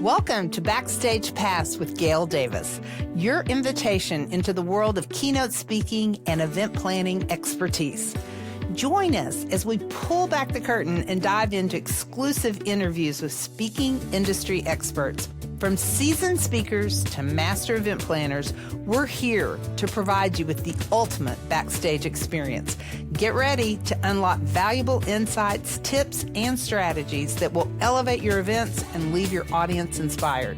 Welcome to Backstage Pass with Gail Davis, your invitation into the world of keynote speaking and event planning expertise. Join us as we pull back the curtain and dive into exclusive interviews with speaking industry experts. From seasoned speakers to master event planners, we're here to provide you with the ultimate backstage experience. Get ready to unlock valuable insights, tips, and strategies that will elevate your events and leave your audience inspired.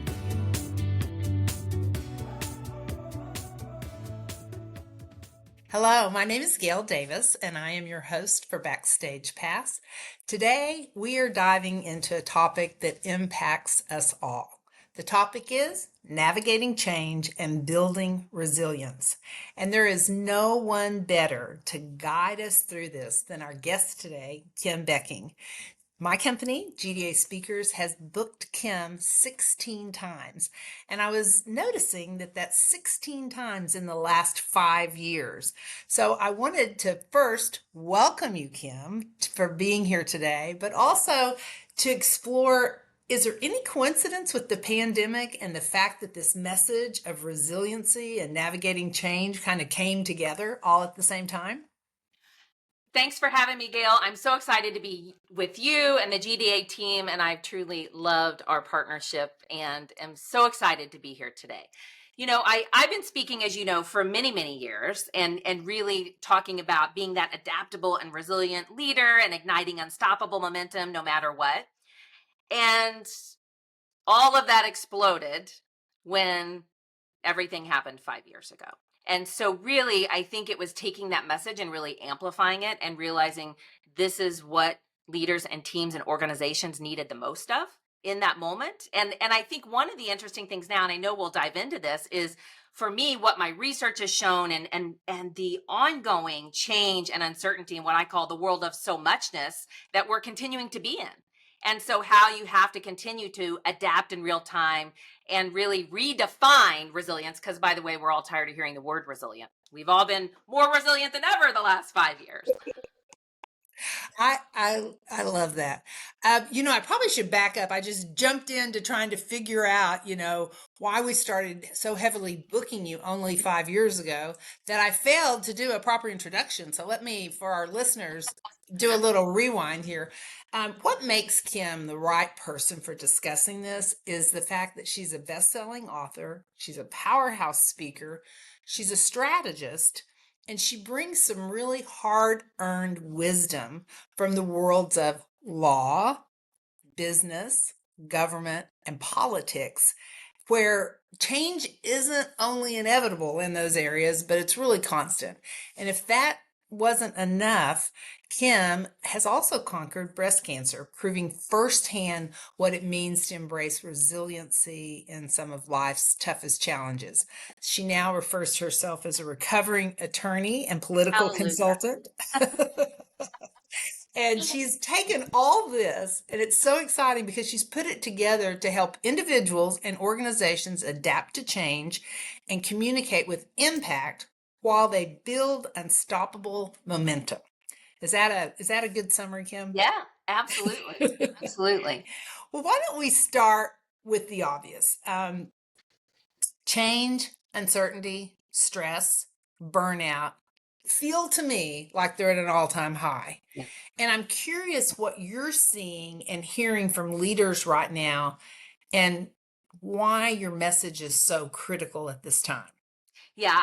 Hello, my name is Gail Davis, and I am your host for Backstage Pass. Today, we are diving into a topic that impacts us all. The topic is navigating change and building resilience. And there is no one better to guide us through this than our guest today, Kim Becking. My company, GDA Speakers, has booked Kim 16 times. And I was noticing that that's 16 times in the last 5 years. So I wanted to first welcome you, Kim, for being here today, but also to explore, is there any coincidence with the pandemic and the fact that this message of resiliency and navigating change kind of came together all at the same time? Thanks for having me, Gail. I'm so excited to be with you and the GDA team, and I've truly loved our partnership and am so excited to be here today. You know, I've been speaking, as you know, for many, many years and really talking about being that adaptable and resilient leader and igniting unstoppable momentum no matter what. And all of that exploded when everything happened 5 years ago. And so really, I think it was taking that message and really amplifying it and realizing this is what leaders and teams and organizations needed the most of in that moment. And I think one of the interesting things now, and I know we'll dive into this, is for me, what my research has shown and the ongoing change and uncertainty in what I call the world of so muchness that we're continuing to be in. And so how you have to continue to adapt in real time and really redefine resilience, because by the way, we're all tired of hearing the word resilient. We've all been more resilient than ever the last 5 years. I love that. I probably should back up. I just jumped into trying to figure out, why we started so heavily booking you only 5 years ago that I failed to do a proper introduction. So let me, for our listeners, do a little rewind here. What makes Kim the right person for discussing this is the fact that she's a best-selling author, she's a powerhouse speaker, she's a strategist, and she brings some really hard-earned wisdom from the worlds of law, business, government, and politics, where change isn't only inevitable in those areas, but it's really constant. And if that wasn't enough, Kim has also conquered breast cancer, proving firsthand what it means to embrace resiliency in some of life's toughest challenges. She now refers to herself as a recovering attorney and political consultant. And she's taken all this, and it's so exciting because she's put it together to help individuals and organizations adapt to change and communicate with impact while they build unstoppable momentum. Is that a good summary, Kim? Yeah, absolutely. Absolutely. Well, why don't we start with the obvious? Change, uncertainty, stress, burnout feel to me like they're at an all-time high. Yeah. And I'm curious what you're seeing and hearing from leaders right now and why your message is so critical at this time. Yeah,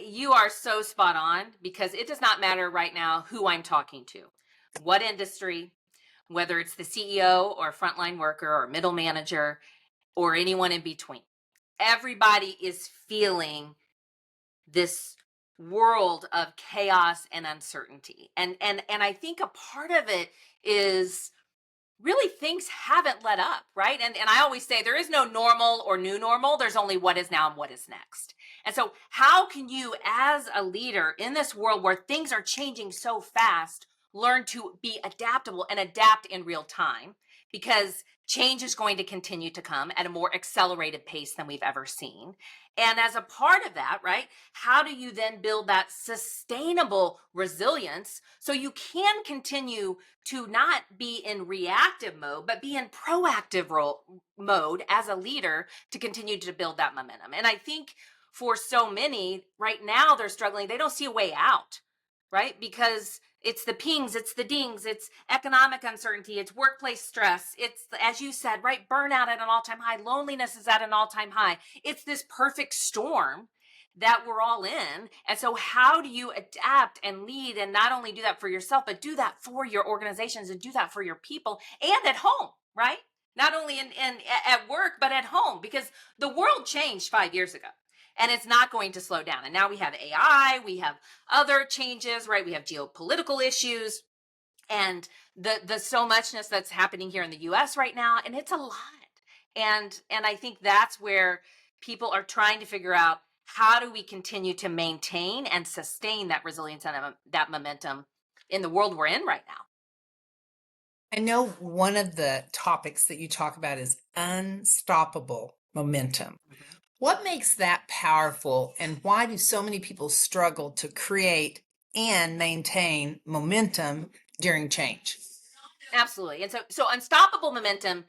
you are so spot on, because it does not matter right now who I'm talking to, what industry, whether it's the CEO or frontline worker or middle manager or anyone in between. Everybody is feeling this world of chaos and uncertainty. And I think a part of it is really things haven't let up, right? And I always say there is no normal or new normal. There's only what is now and what is next. And so how can you, as a leader in this world where things are changing so fast, learn to be adaptable and adapt in real time? because change is going to continue to come at a more accelerated pace than we've ever seen. And as a part of that, right, how do you then build that sustainable resilience so you can continue to not be in reactive mode, but be in proactive mode as a leader to continue to build that momentum? And I think for so many right now, they're struggling, they don't see a way out, right? Because it's the pings, it's the dings, it's economic uncertainty, it's workplace stress, it's, as you said, right, burnout at an all-time high, loneliness is at an all-time high. It's this perfect storm that we're all in. And so how do you adapt and lead, and not only do that for yourself, but do that for your organizations and do that for your people and at home, right? Not only in at work, but at home, because the world changed 5 years ago and it's not going to slow down. And now we have AI, we have other changes, right? We have geopolitical issues and the so muchness that's happening here in the US right now, and it's a lot. And I think that's where people are trying to figure out, how do we continue to maintain and sustain that resilience and that momentum in the world we're in right now? I know one of the topics that you talk about is unstoppable momentum. Mhm. What makes that powerful, and why do so many people struggle to create and maintain momentum during change? Absolutely. And so unstoppable momentum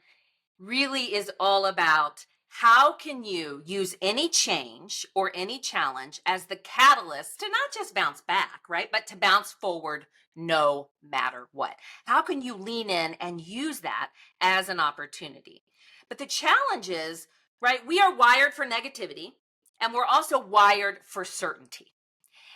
really is all about, how can you use any change or any challenge as the catalyst to not just bounce back, right? But to bounce forward no matter what. How can you lean in and use that as an opportunity? But the challenge is, right, we are wired for negativity and we're also wired for certainty.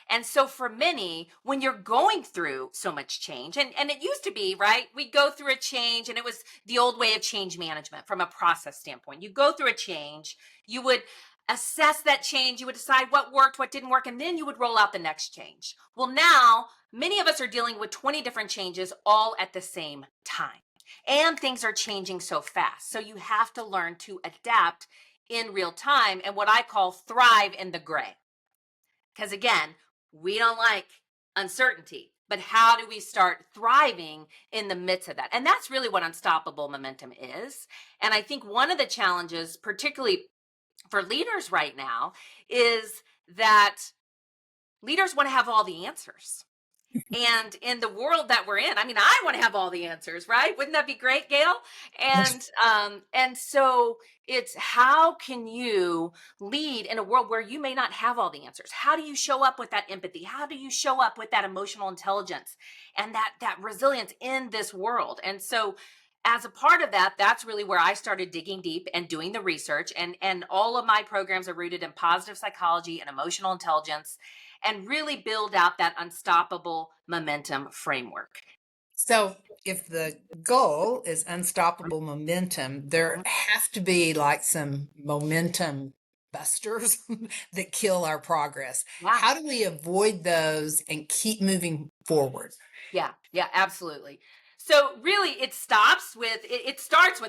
And so for many, when you're going through so much change, and it used to be, right? We go through a change and it was the old way of change management from a process standpoint. You go through a change, you would assess that change, you would decide what worked, what didn't work, and then you would roll out the next change. Well, now many of us are dealing with 20 different changes all at the same time. And things are changing so fast. So you have to learn to adapt in real time and what I call thrive in the gray. Because again, we don't like uncertainty, but how do we start thriving in the midst of that? And that's really what unstoppable momentum is. And I think one of the challenges, particularly for leaders right now, is that leaders want to have all the answers. And in the world that we're in, I mean, I want to have all the answers, right? Wouldn't that be great, Gail? And so it's, how can you lead in a world where you may not have all the answers? How do you show up with that empathy? How do you show up with that emotional intelligence and that resilience in this world? And so as a part of that, that's really where I started digging deep and doing the research. And all of my programs are rooted in positive psychology and emotional intelligence, and really build out that unstoppable momentum framework. So, if the goal is unstoppable momentum, there Mhm. have to be like some momentum busters that kill our progress. Yeah. How do we avoid those and keep moving forward? Yeah, yeah, absolutely. So really it starts with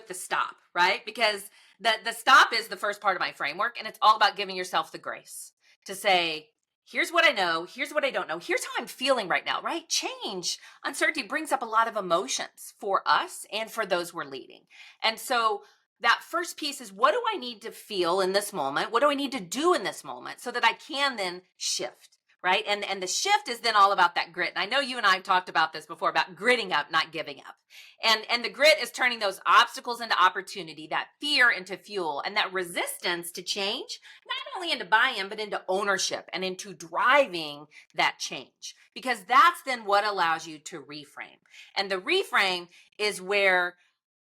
the stop, right? Because the stop is the first part of my framework, and it's all about giving yourself the grace to say, here's what I know, here's what I don't know, here's how I'm feeling right now, right? Change, uncertainty brings up a lot of emotions for us and for those we're leading. And so that first piece is, what do I need to feel in this moment? What do I need to do in this moment so that I can then shift? Right. And the shift is then all about that grit. And I know you and I have talked about this before, about gritting up, not giving up. And the grit is turning those obstacles into opportunity, that fear into fuel, and that resistance to change, not only into buy-in, but into ownership and into driving that change. Because that's then what allows you to reframe. And the reframe is where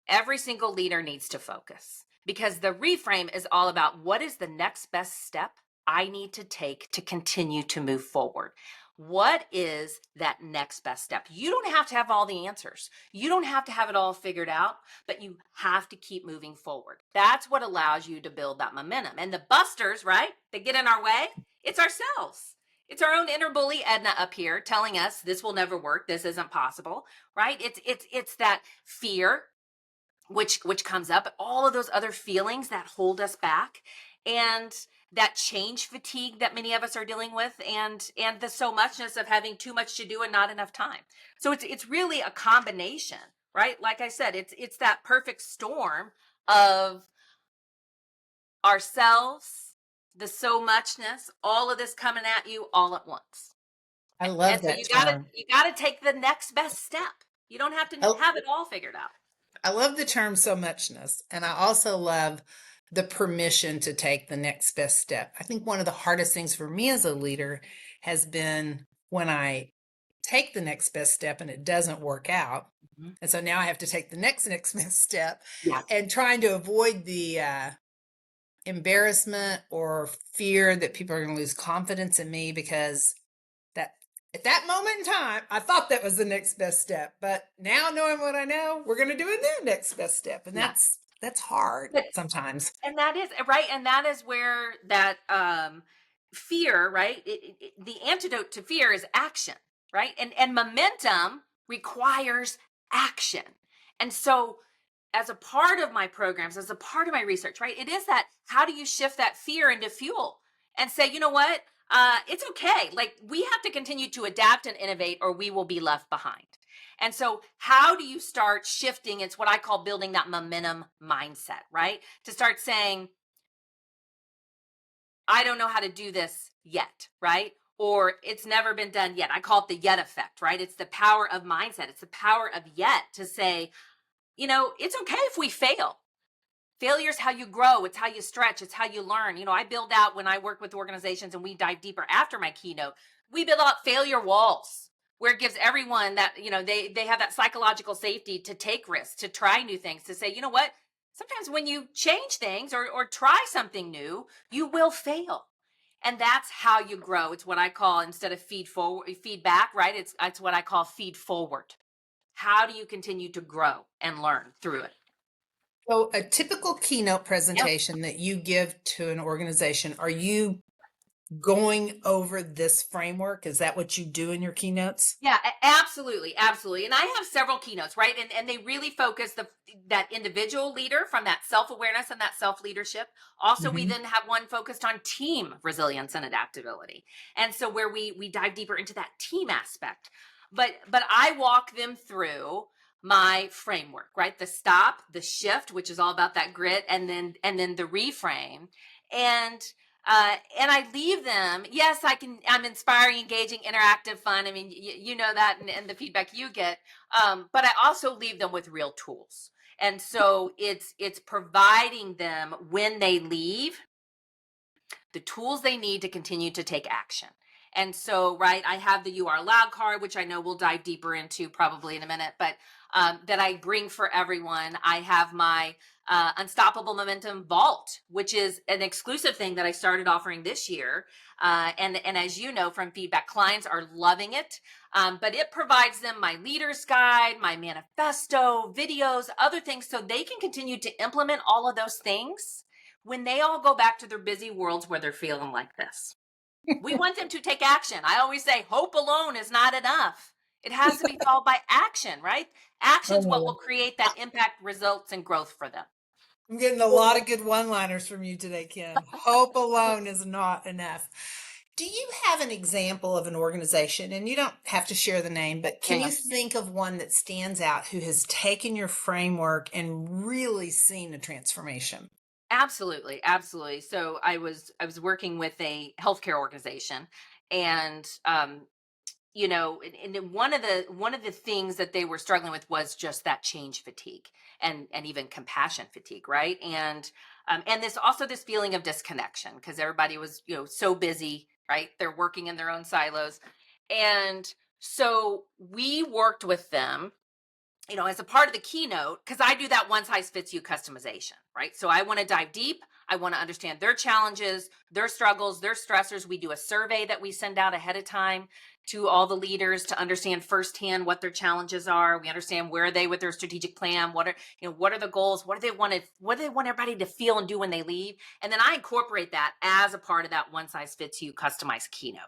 every single leader needs to focus, because the reframe is all about, what is the next best step I need to take to continue to move forward? What is that next best step? You don't have to have all the answers. You don't have to have it all figured out, but you have to keep moving forward. That's what allows you to build that momentum. And the busters, right, that get in our way, it's ourselves. It's our own inner bully Edna up here telling us this will never work, this isn't possible, right? It's that fear which comes up, but all of those other feelings that hold us back, and that change fatigue that many of us are dealing with, and the so muchness of having too much to do and not enough time. So it's really a combination, right? Like I said, it's that perfect storm of ourselves, the so muchness, all of this coming at you all at once. I And love so that term. you gotta take the next best step. You don't have to I, have it all figured out. I love the term so muchness. And I also love the permission to take the next best step. I think one of the hardest things for me as a leader has been when I take the next best step and it doesn't work out. Mhm. And so now I have to take the next best step Yeah, and trying to avoid the embarrassment or fear that people are going to lose confidence in me because that at that moment in time, I thought that was the next best step. But now knowing what I know, we're going to do a new next best step. And yeah. that's hard But sometimes. and that is right, and that is where that fear, right? The antidote to fear is action, right? And momentum requires action. And so as a part of my programs, as a part of my research, right? It is that how do you shift that fear into fuel and say, you know what? It's okay. Like we have to continue to adapt and innovate, or we will be left behind. And so, how do you start shifting? It's what I call building that momentum mindset, right? To start saying, I don't know how to do this yet, right? Or it's never been done yet. I call it the yet effect, right? It's the power of mindset. It's the power of yet to say, it's okay if we fail. Failure is how you grow. It's how you stretch. It's how you learn. I build out when I work with organizations and we dive deeper after my keynote, we build out failure walls where it gives everyone that, they have that psychological safety to take risks, to try new things, to say, you know what? Sometimes when you change things or try something new, you will fail. And that's how you grow. It's what I call instead of feedback, right? It's what I call feed forward. How do you continue to grow and learn through it? So, a typical keynote Yeah. presentation that you give to an organization, are you going over this framework? Is that what you do in your keynotes? Yeah, absolutely, absolutely. And I have several keynotes, right? And they really focus that individual leader from that self-awareness and that self-leadership. Also, we Hmm. then have one focused on team resilience and adaptability. And so where we dive deeper into that team aspect. But I walk them through my framework, right? The stop, the shift, which is all about that grit, and then the reframe. And I leave them. Yes, I'm inspiring, engaging, interactive, fun. I mean, you know that, and the feedback you get. But I also leave them with real tools, and so it's providing them when they leave the tools they need to continue to take action. And so, right, I have the You Are Loud card, which I know we'll dive deeper into probably in a minute, but that I bring for everyone. I have my Unstoppable Momentum Vault, which is an exclusive thing that I started offering this year. And as you know from feedback, clients are loving it. But it provides them my leader's guide, my manifesto, videos, other things, so they can continue to implement all of those things when they all go back to their busy worlds where they're feeling like this. We want them to take action. I always say hope alone is not enough. It has to be followed by action, right? Action's what will Oh, create that impact, results, and growth for them. I'm getting a lot of good one-liners from you today, Kim. Hope alone is not enough. Do you have an example of an organization, and you don't have to share the name, but Yeah, can yeah. you think of one that stands out who has taken your framework and really seen a transformation? Absolutely, absolutely. So I was working with a healthcare organization, and and then one of the things that they were struggling with was just that change fatigue and even compassion fatigue, right? And this feeling of disconnection because everybody was so busy, right? They're working in their own silos, and so we worked with them, as a part of the keynote, because I do that one size fits you customization, right? So I want to dive deep. I want to understand their challenges, their struggles, their stressors. We do a survey that we send out ahead of time to all the leaders to understand firsthand what their challenges are. We understand where are they with their strategic plan, what are the goals, what do they want everybody to feel and do when they leave? And then I incorporate that as a part of that one size fits you customized keynote.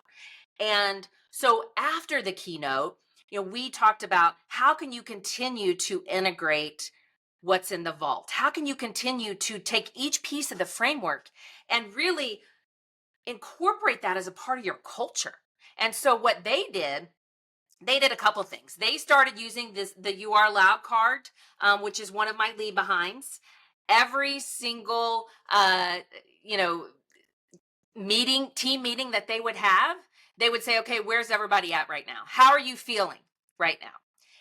And so after the keynote, we talked about how can you continue to integrate what's in the vault? How can you continue to take each piece of the framework and really incorporate that as a part of your culture? And so what they did they did a couple things. They started using the "You Are Loud" card, which is one of my leave behinds. Every single you know team meeting that they would have, they would say, okay, where's everybody at right now? How are you feeling right now?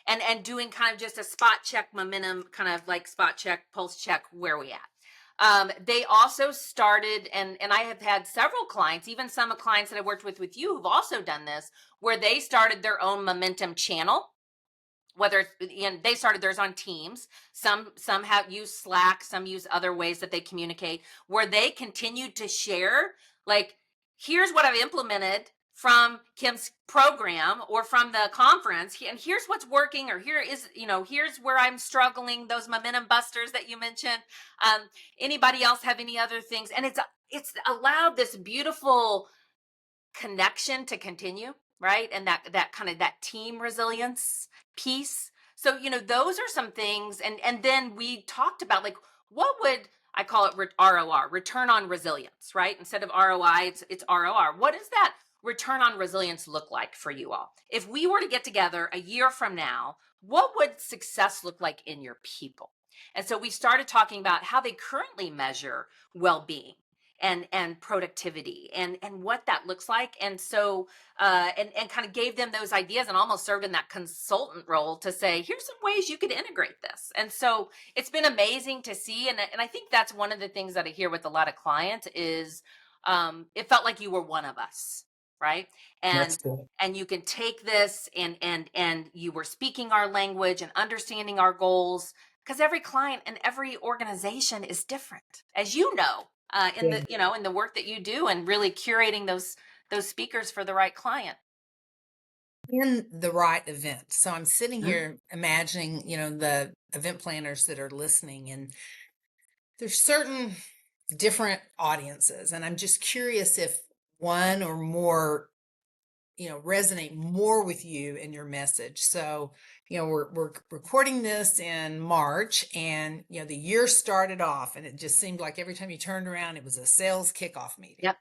And doing kind of just a spot check momentum, kind of like spot check, pulse check, where we at. They also started, and I have had several clients, even some clients that I worked with you, who've also done this, where they started their own momentum channel, whether it's, and they started theirs on Teams. Some have used Slack, some use other ways that they communicate, where they continued to share, like, here's what I've implemented from Kim's program or from the conference, and here's what's working, or here is, here's where I'm struggling, those momentum busters that you mentioned. um Anybody else have any other things? And it's allowed this beautiful connection to continue, right? And that kind of that team resilience piece. So, those are some things. And then we talked about, like, what would I call it, ROR, return on resilience, right? Instead of ROI, it's ROR. What does that return on resilience look like for you all? If we were to get together a year from now, what would success look like in your people? And so we started talking about how they currently measure well-being and productivity and what that looks like. And so and kind of gave them those ideas, and almost served in that consultant role to say, here's some ways you could integrate this. And so it's been amazing to see. And I think that's one of the things that I hear with a lot of clients is, it felt like you were one of us, right? That's and cool. and you can take this, and you were speaking our language and understanding our goals, because every client and every organization is different, as you know, in Yeah. the work that you do, and really curating those speakers for the right client. In the right event. So I'm sitting Mhm. here imagining, the event planners that are listening, and there's certain different audiences. And I'm just curious if one or more, resonate more with you and your message. So, we're recording this in March, and, the year started off, and it just seemed like every time you turned around, it was a sales kickoff meeting. Yep.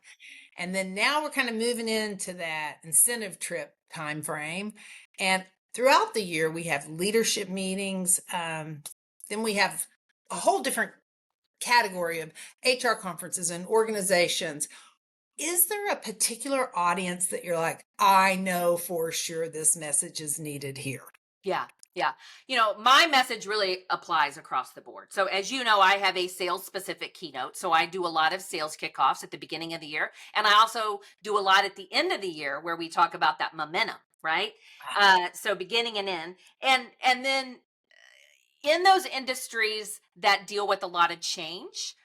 And then now we're kind of moving into that incentive trip time frame. And throughout the year, we have leadership meetings. Then we have a whole different category of HR conferences and organizations. Is there a particular audience that you're like, I know for sure this message is needed here? Yeah. Yeah. My message really applies across the board. So, as you know, I have a sales specific keynote. So, I do a lot of sales kickoffs at the beginning of the year. And I also do a lot at the end of the year where we talk about that momentum, right? So, beginning and end. And then in those industries that deal with a lot of change,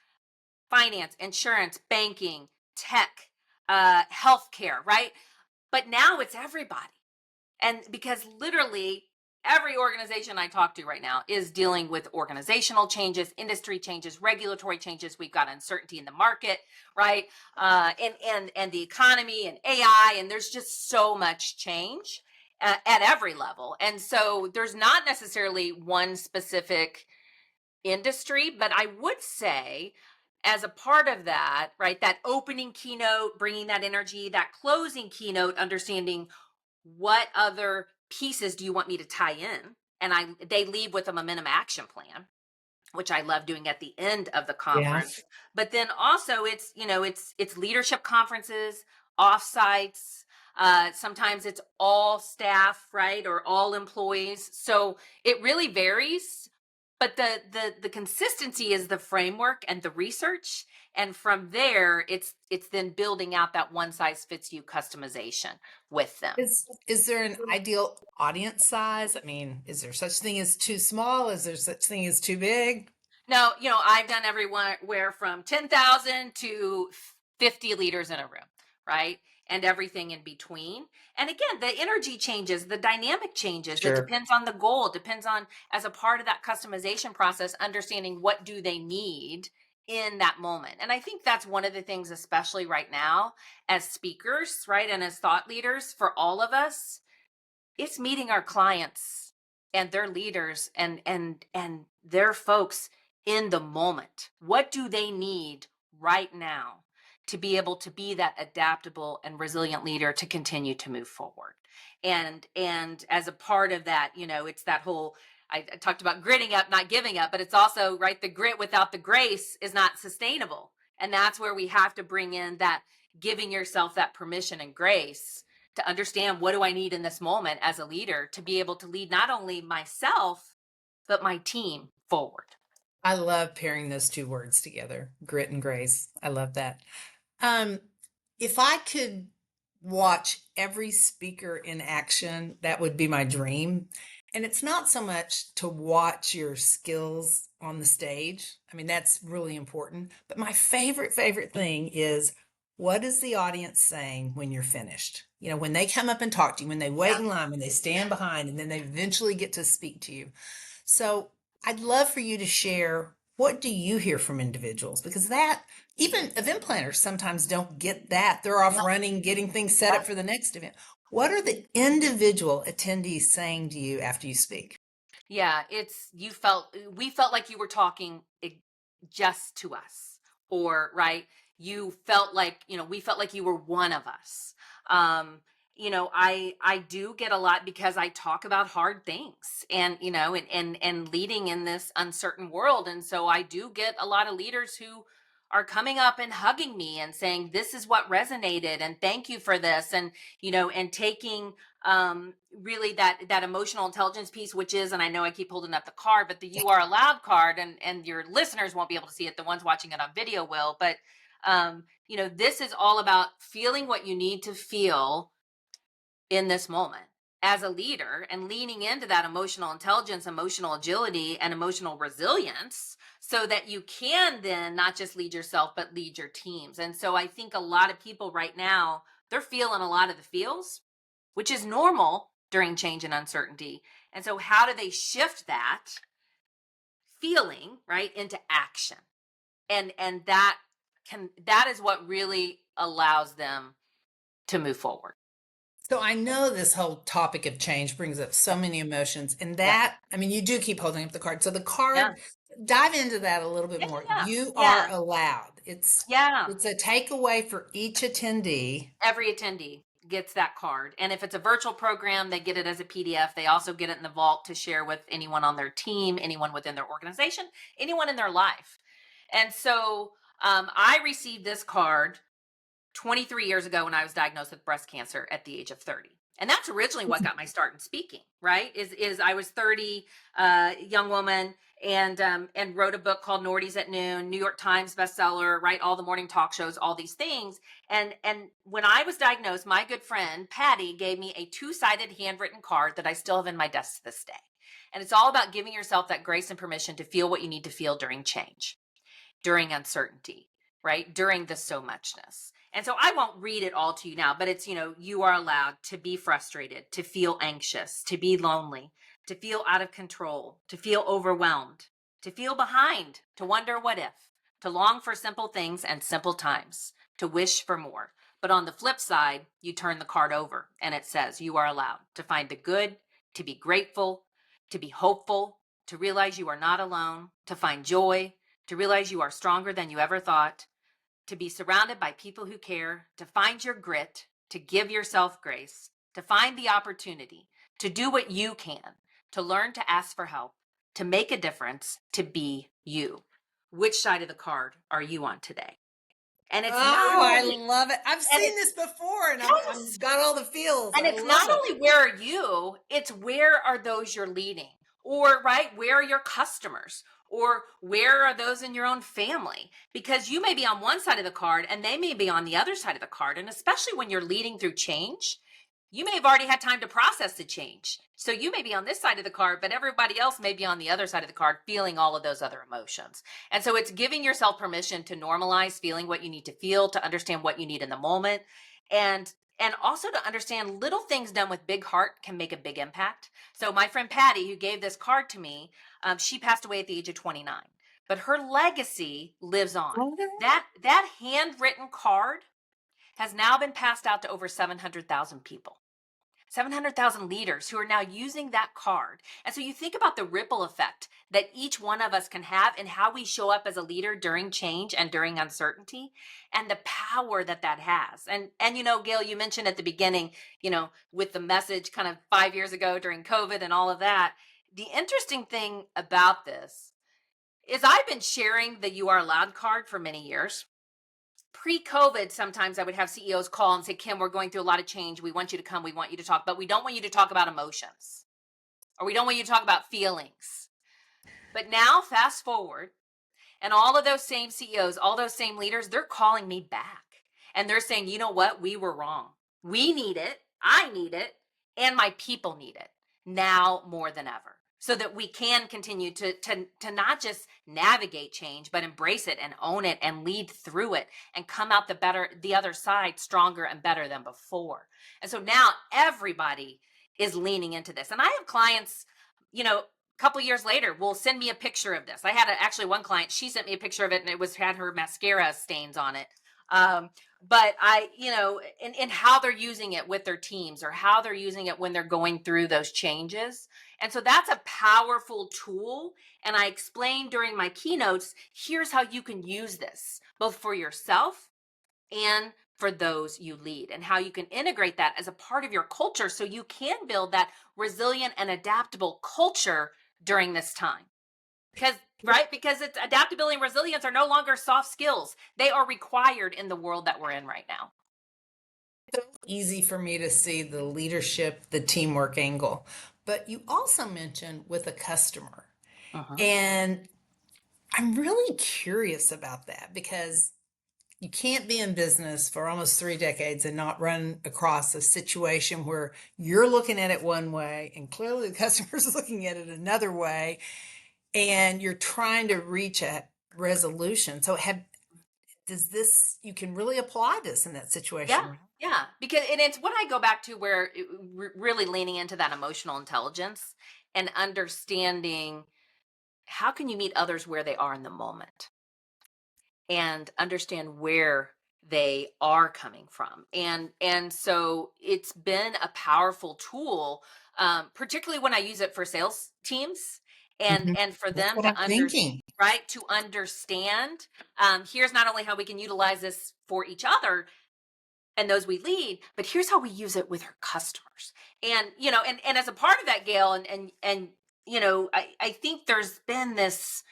finance, insurance, banking, tech, healthcare, right? But now it's everybody. And because literally every organization I talk to right now is dealing with organizational changes, industry changes, regulatory changes. We've got uncertainty in the market, right? And the economy and AI, and there's just so much change at every level. And so there's not necessarily one specific industry, but I would say, as a part of that, right, that opening keynote, bringing that energy, that closing keynote, understanding what other pieces do you want me to tie in, and they leave with a momentum action plan, which I love doing at the end of the Yeah. conference. But then also it's leadership conferences, offsites. Sometimes it's all staff, right, or all employees. So it really varies. But the consistency is the framework and the research, and from there it's then building out that one size fits you customization with them. Is there an ideal audience size? I mean, is there such thing as too small? Is there such thing as too big? No, I've done everywhere from 10,000 to 50 leaders in a room, right? And everything in between. And again, the energy changes, the dynamic changes. It Sure. depends on the goal, it depends on, as a part of that customization process, understanding what do they need in that moment. And I think that's one of the things, especially right now, as speakers, right? And as thought leaders, for all of us, it's meeting our clients and their leaders and their folks in the moment. What do they need right now to be able to be that adaptable and resilient leader to continue to move forward. And as a part of that, it's that whole, I talked about gritting up, not giving up, but it's also, right, the grit without the grace is not sustainable. And that's where we have to bring in that giving yourself that permission and grace to understand, what do I need in this moment as a leader to be able to lead not only myself, but my team forward. I love pairing those two words together, grit and grace. I love that. Um, if I could watch every speaker in action, that would be my dream. And it's not so much to watch your skills on the stage. I mean, that's really important. But my favorite thing is, what is the audience saying when you're finished? When they come up and talk to you, when they wait Yeah. in line, when they stand behind, and then they eventually get to speak to you. So I'd love for you to share, what do you hear from individuals? Because that, even event planners sometimes don't get that. They're off running, getting things set up for the next event. What are the individual attendees saying to you after you speak? Yeah, we felt like you were talking just to us, or right, you felt like, we felt like you were one of us. Um, I do get a lot because I talk about hard things, and and leading in this uncertain world, and so I do get a lot of leaders who are coming up and hugging me and saying, this is what resonated, and thank you for this, and and taking really that emotional intelligence piece, which is, and I know I keep holding up the card, but the "you are allowed" card, and your listeners won't be able to see it, the ones watching it on video will, but this is all about feeling what you need to feel in this moment as a leader, and leaning into that emotional intelligence, emotional agility, and emotional resilience, so that you can then not just lead yourself, but lead your teams. And so I think a lot of people right now, they're feeling a lot of the feels, which is normal during change and uncertainty. And so how do they shift that feeling, right, into action? And that is what really allows them to move forward. So I know this whole topic of change brings up so many emotions, and Yeah. that, I mean, you do keep holding up the card. So the Yeah. card, dive into that a little bit Yeah. more. Yeah. You are Yeah. allowed. It's Yeah. it's a takeaway for each attendee. Every attendee gets that card. And if it's a virtual program, they get it as a PDF. They also get it in the vault to share with anyone on their team, anyone within their organization, anyone in their life. And so I received this card 23 years ago when I was diagnosed with breast cancer at the age of 30. And that's originally what got my start in speaking, right? Is I was 30, young woman, and wrote a book called Nordy's at Noon, New York Times bestseller, right? All the morning talk shows, all these things. And when I was diagnosed, my good friend Patty gave me a two-sided handwritten card that I still have in my desk to this day. And it's all about giving yourself that grace and permission to feel what you need to feel during change, during uncertainty, right? During the so muchness. And so I won't read it all to you now, but it's, you are allowed to be frustrated, to feel anxious, to be lonely, to feel out of control, to feel overwhelmed, to feel behind, to wonder what if, to long for simple things and simple times, to wish for more. But on the flip side, you turn the card over and it says you are allowed to find the good, to be grateful, to be hopeful, to realize you are not alone, to find joy, to realize you are stronger than you ever thought, to be surrounded by people who care, to find your grit, to give yourself grace, to find the opportunity, to do what you can, to learn to ask for help, to make a difference, to be you. Which side of the card are you on today? And it's not Oh, I only, love it. I've and seen it's, this before, and I'm yes, got all the feels. and I it's not love it. only where are you, it's where are those you're leading? Or, right, where are your customers? Or where are those in your own family? Because you may be on one side of the card and they may be on the other side of the card. And especially when you're leading through change, you may have already had time to process the change. So you may be on this side of the card, but everybody else may be on the other side of the card feeling all of those other emotions. And so it's giving yourself permission to normalize feeling what you need to feel, to understand what you need in the moment, and also to understand little things done with big heart can make a big impact. So my friend Patty, who gave this card to me, she passed away at the age of 29, but her legacy lives on. That handwritten card has now been passed out to over 700,000 people. 700,000 leaders who are now using that card. And so you think about the ripple effect that each one of us can have and how we show up as a leader during change and during uncertainty and the power that that has. And Gail, you mentioned at the beginning, with the message kind of 5 years ago during COVID and all of that. The interesting thing about this is I've been sharing the You Are Allowed card for many years. Pre-COVID, sometimes I would have CEOs call and say, Kim, we're going through a lot of change. We want you to come. We want you to talk, but we don't want you to talk about emotions, or we don't want you to talk about feelings. But now, fast forward, and all of those same CEOs, all those same leaders, they're calling me back. And they're saying, you know what? We were wrong. We need it. I need it. And my people need it now more than ever. So that we can continue to not just navigate change, but embrace it and own it and lead through it and come out the other side stronger and better than before. And so now everybody is leaning into this. And I have clients, couple years later will send me a picture of this. I had actually one client, she sent me a picture of it and it had her mascara stains on it. But in how they're using it with their teams or how they're using it when they're going through those changes. And so that's a powerful tool. And I explained during my keynotes, here's how you can use this both for yourself and for those you lead, and how you can integrate that as a part of your culture so you can build that resilient and adaptable culture during this time. Because right, because it's adaptability and resilience are no longer soft skills. They are required in the world that we're in right now. Easy for me to see the leadership, the teamwork angle. But you also mentioned with a customer. Uh-huh. And I'm really curious about that because you can't be in business for almost 3 decades and not run across a situation where you're looking at it one way and clearly the customer's looking at it another way, and you're trying to reach a resolution. So does this, you can really apply this in that Yeah, situation? yeah. Because and it's what I go back to where really leaning into that emotional intelligence and understanding how can you meet others where they are in the moment and understand where they are coming from. And so it's been a powerful tool, particularly when I use it for sales teams Mhm. and for That's them what to I'm thinking. understand, here's not only how we can utilize this for each other and those we lead, but here's how we use it with our customers. And as a part of that, Gail, and I think there's been this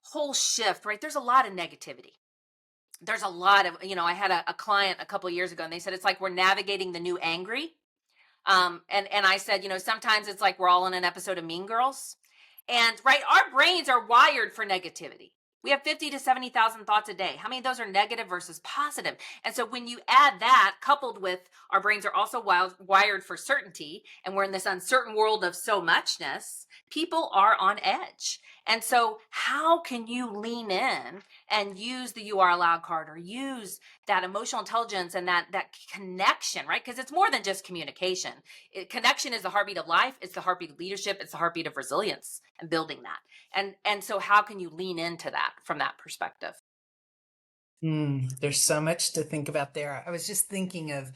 whole shift, right? There's a lot of negativity. There's a lot of, I had a client a couple of years ago and they said it's like we're navigating the new angry. And I said, sometimes it's like we're all in an episode of Mean Girls. And right, our brains are wired for negativity. We have 50 to 70,000 thoughts a day. How many of those are negative versus positive? And so when you add that, coupled with our brains are also wired for certainty, and we're in this uncertain world of so muchness, people are on edge. And so, how can you lean in and use the You Are Allowed card or use that emotional intelligence and that connection, right? Because it's more than just communication. Connection is the heartbeat of life. It's the heartbeat of leadership. It's the heartbeat of resilience and building that. And so how can you lean into that from that perspective? There's so much to think about there. I was just thinking of,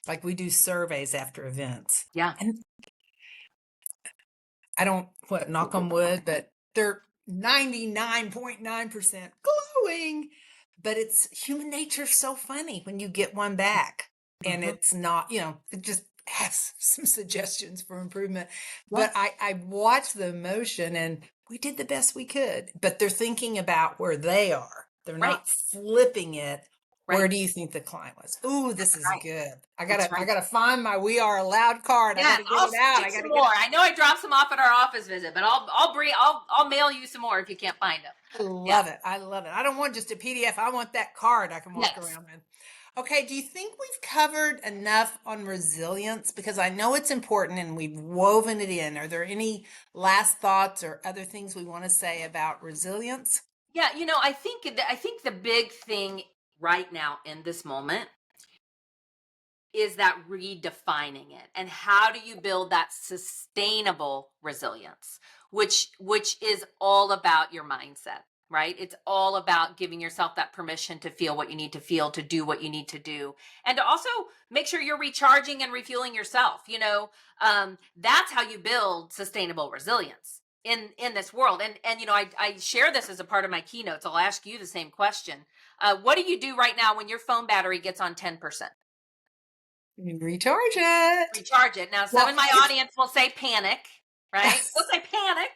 like, we do surveys after events, Yeah. and I don't, what, knock on wood, but they're 99.9% glowing. But it's human nature so funny when you get one back and Hmm. it's not, it just has some suggestions for improvement. Yeah. But I watched the emotion and we did the best we could, but they're thinking about where they are. They're Right. not flipping it. Where Right. do you think the client was? Ooh, this is Right. good. I That's gotta, I right. gotta find my We Are Allowed card. I Yes, gotta get I'll it send out. you I some gotta get more. it. I know I dropped some off at our office visit, but I'll mail you some more if you can't find them. I Yeah. love it. I love it. I don't want just a PDF. I want that card I can walk Yes. around with. Okay, do you think we've covered enough on resilience? Because I know it's important and we've woven it in. Are there any last thoughts or other things we want to say about resilience? Yeah, I think the big thing right now in this moment is that redefining it, and how do you build that sustainable resilience, which is all about your mindset, right? It's all about giving yourself that permission to feel what you need to feel, to do what you need to do, and to also make sure you're recharging and refueling yourself. That's how you build sustainable resilience in this world. And I share this as a part of my keynotes. I'll ask you the same question. What do you do right now when your phone battery gets on 10%? You recharge it. Recharge it. Now, some Well, in my it's audience will say panic, right? They'll say panic,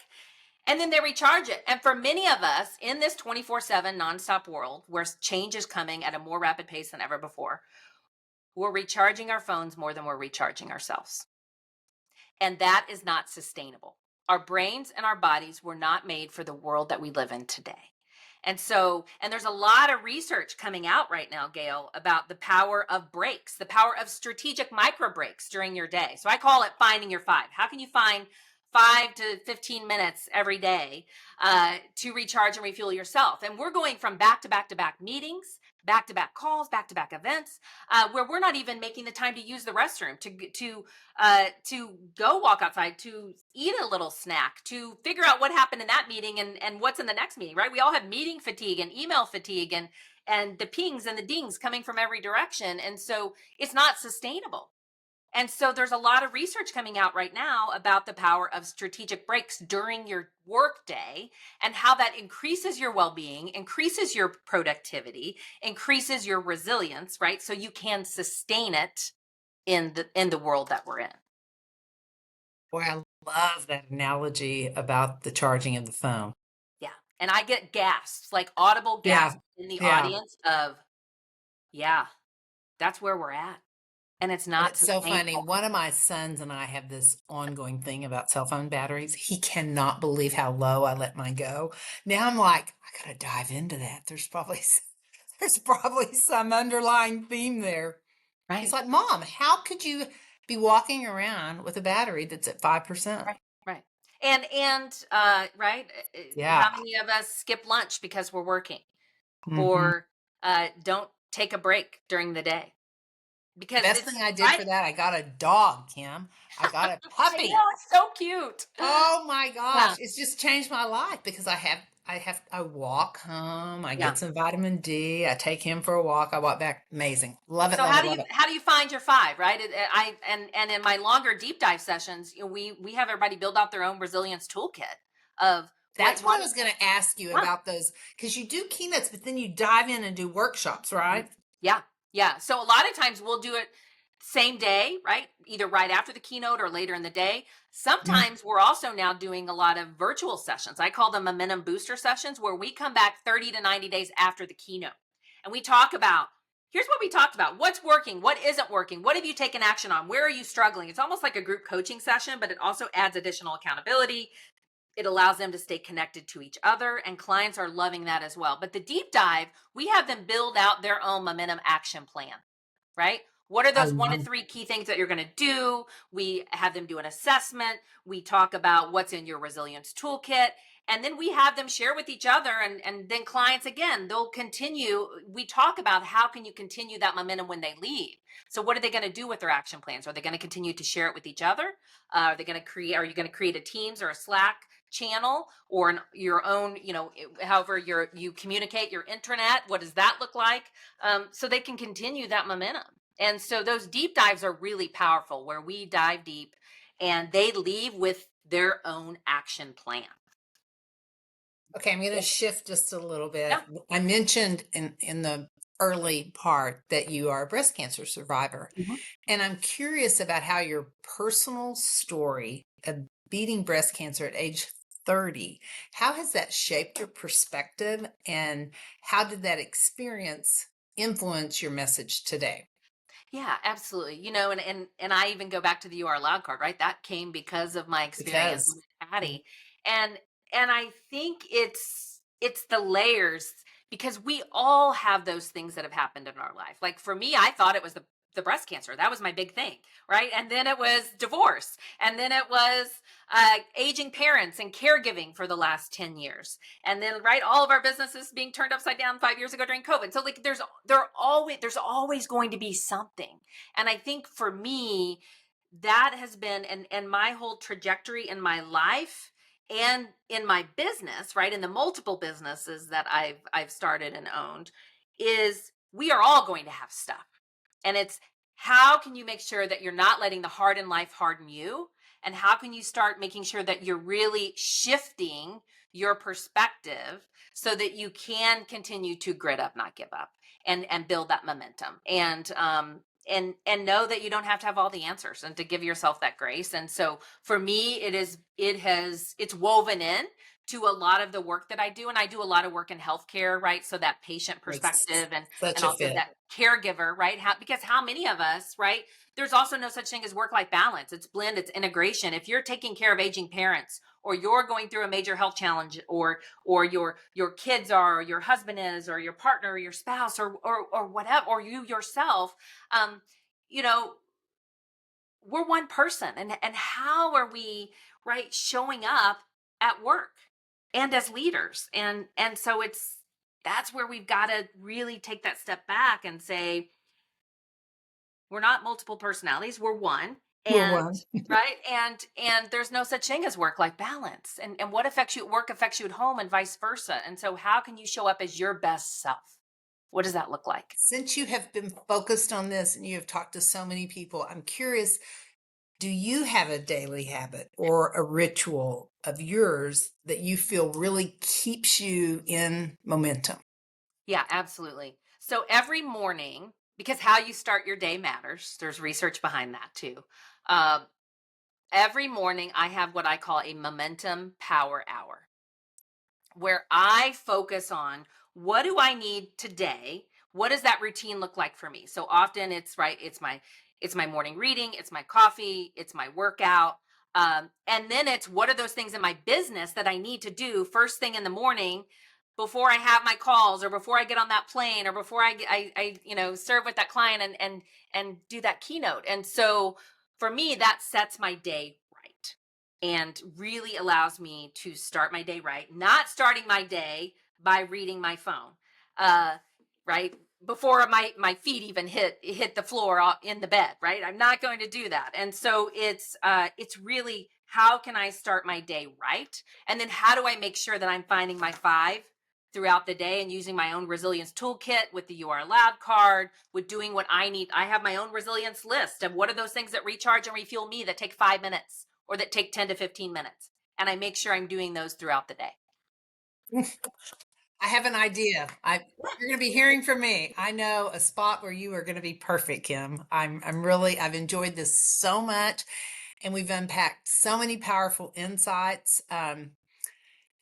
and then they recharge it. And for many of us in this 24/7 nonstop world where change is coming at a more rapid pace than ever before, we're recharging our phones more than we're recharging ourselves. And that is not sustainable. Our brains and our bodies were not made for the world that we live in today. And there's a lot of research coming out right now, Gail, about the power of breaks, the power of strategic micro breaks during your day. So I call it finding your five. How can you find 5 to 15 minutes every day to recharge and refuel yourself? And we're going from back to back to back meetings, back to back calls, back to back events, where we're not even making the time to use the restroom, to go walk outside, to eat a little snack, to figure out what happened in that meeting and what's in the next meeting, right? We all have meeting fatigue and email fatigue and the pings and the dings coming from every direction. And so it's not sustainable. And so there's a lot of research coming out right now about the power of strategic breaks during your workday and how that increases your well-being, increases your productivity, increases your resilience, right? So you can sustain it in the world that we're in. boy, I love that analogy about the charging of the phone. Yeah. And I get gasps, like audible Yeah, gasps in the yeah. audience of, yeah, that's where we're at. And it's And not it's so funny. sustainable. One of my sons and I have this ongoing thing about cell phone batteries. He cannot believe how low I let mine go. Now I'm like, I gotta dive into that. There's probably some underlying theme there. He's Right. like, Mom, how could you be walking around with a battery that's at 5%? Right. Right. And right. Yeah. How many of us skip lunch because we're working Hmm. or don't take a break during the day? Because Best it's thing I did right. for that, I got a dog, Kim. I got a I know, puppy. it's so cute. Oh my Yeah. gosh, it's just changed my life because I walk home, I Yeah. get some vitamin D, I take him for a walk, I walk back. Amazing. Love it, So love how it, do you love it. how do you find your five, right? And in my longer deep dive sessions, we have everybody build out their own resilience toolkit of That's what what I was going to ask you yeah. about those because you do keynotes, but then you dive in and do workshops, Mhm. right? Yeah. Yeah. So a lot of times we'll do it same day, right? Either right after the keynote or later in the day. Mhm. Sometimes we're also now doing a lot of virtual sessions. I call them momentum booster sessions where we come back 30 to 90 days after the keynote and we talk about here's what we talked about. What's working? What isn't working? What have you taken action on? Where are you struggling? It's almost like a group coaching session, but it also adds additional accountability. It allows them to stay connected to each other, and clients are loving that as well. But the deep dive, we have them build out their own momentum action plan, right? What are I those one to love three key things that you're going to do? We have them do an assessment. We talk about what's in your resilience toolkit. And then we have them share with each other. And then clients, again, they'll continue. We talk about how can you continue that momentum when they leave. So what are they going to do with their action plans? Are they going to continue to share it with each other? Are they going to create, are you going to create a Teams or a Slack channel or your own, however you communicate your intranet? What does that look like? So they can continue that momentum. And so those deep dives are really powerful where we dive deep and they leave with their own action plan. Okay, I'm going to shift just a little Yeah. bit. I mentioned in the early part that you are a breast cancer survivor, Mhm. and I'm curious about how your personal story of beating breast cancer at age 30, how has that shaped your perspective and how did that experience influence your message today? Yeah, absolutely. And I even go back to the "You Are Allowed" card, right? That came because of my experience Because with Patty. And and I think it's the layers because we all have those things that have happened in our life. Like for me, I thought it was the breast cancer. That was my big thing, right? And then it was divorce. And then it was aging parents and caregiving for the last 10 years. And then right, all of our businesses being turned upside down 5 years ago during COVID. So like there's always going to be something. And I think for me, that has been and my whole trajectory in my life and in my business, right, in the multiple businesses that I've started and owned, is we are all going to have stuff. And it's how can you make sure that you're not letting the hard in life harden you? And how can you start making sure that you're really shifting your perspective so that you can continue to grit up, not give up, and build that momentum. And know that you don't have to have all the answers, and to give yourself that grace. And so for me, it's woven in to a lot of the work that I do. And I do a lot of work in healthcare, right? So that patient Makes perspective, such and a also fit. that caregiver, right? Because how many of us, right? There's also no such thing as work-life balance. It's blend, it's integration. If you're taking care of aging parents, or you're going through a major health challenge, or your kids are, or your husband is, or your partner, or your spouse, or whatever, or you yourself, um, you know, we're one person. And how are we, right, showing up at work and as leaders? And so that's where we've got to really take that step back and say, we're not multiple personalities, we're one. We're And one. right, and there's no such thing as work life balance. And what affects you at work affects you at home, and vice versa. And so how can you show up as your best self? What does that look like? Since you have been focused on this and you have talked to so many people, I'm curious, do you have a daily habit or a ritual of yours that you feel really keeps you in momentum? Yeah, absolutely. So every morning, because how you start your day matters, there's research behind that too. Uh, every morning, I have what I call a momentum power hour, where I focus on what do I need today? What does that routine look like for me? So often it's right, it's my morning reading, it's my coffee, it's my workout. And then it's what are those things in my business that I need to do first thing in the morning before I have my calls, or before I get on that plane, or before I serve with that client and do that keynote. And so for me, that sets my day right, and really allows me to start my day right, not starting my day by reading my phone, uh, right, before my feet even hit the floor in the bed, right? I'm not going to do that. And so it's really, how can I start my day right, and then how do I make sure that I'm finding my five throughout the day, and using my own resilience toolkit with the You Are Allowed card, with doing what I need. I have my own resilience list of what are those things that recharge and refuel me, that take 5 minutes, or that take 10 to 15 minutes. And I make sure I'm doing those throughout the day. I have an idea. You're going to be hearing from me. I know a spot where you are going to be perfect, Kim. I've enjoyed this so much, and we've unpacked so many powerful insights.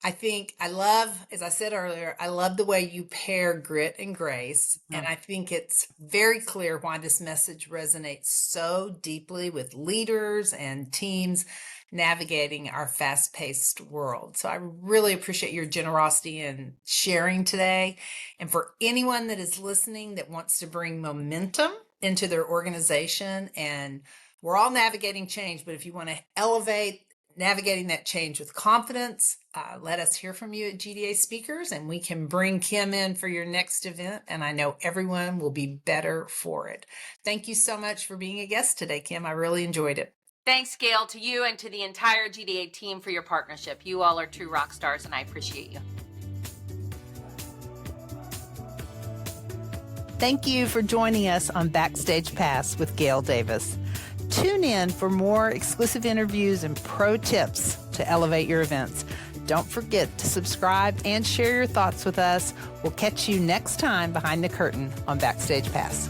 I think I love, as I said earlier, I love the way you pair grit and grace. And Mhm. I think it's very clear why this message resonates so deeply with leaders and teams navigating our fast paced world. So I really appreciate your generosity in sharing today. And for anyone that is listening that wants to bring momentum into their organization, and we're all navigating change, but if you want to elevate navigating that change with confidence, let us hear from you at GDA Speakers, and we can bring Kim in for your next event. And I know everyone will be better for it. Thank you so much for being a guest today, Kim. I really enjoyed it. Thanks, Gail, to you and to the entire GDA team for your partnership. You all are true rock stars, and I appreciate you. Thank you for joining us on Backstage Pass with Gail Davis. Tune in for more exclusive interviews and pro tips to elevate your events. Don't forget to subscribe and share your thoughts with us. We'll catch you next time behind the curtain on Backstage Pass.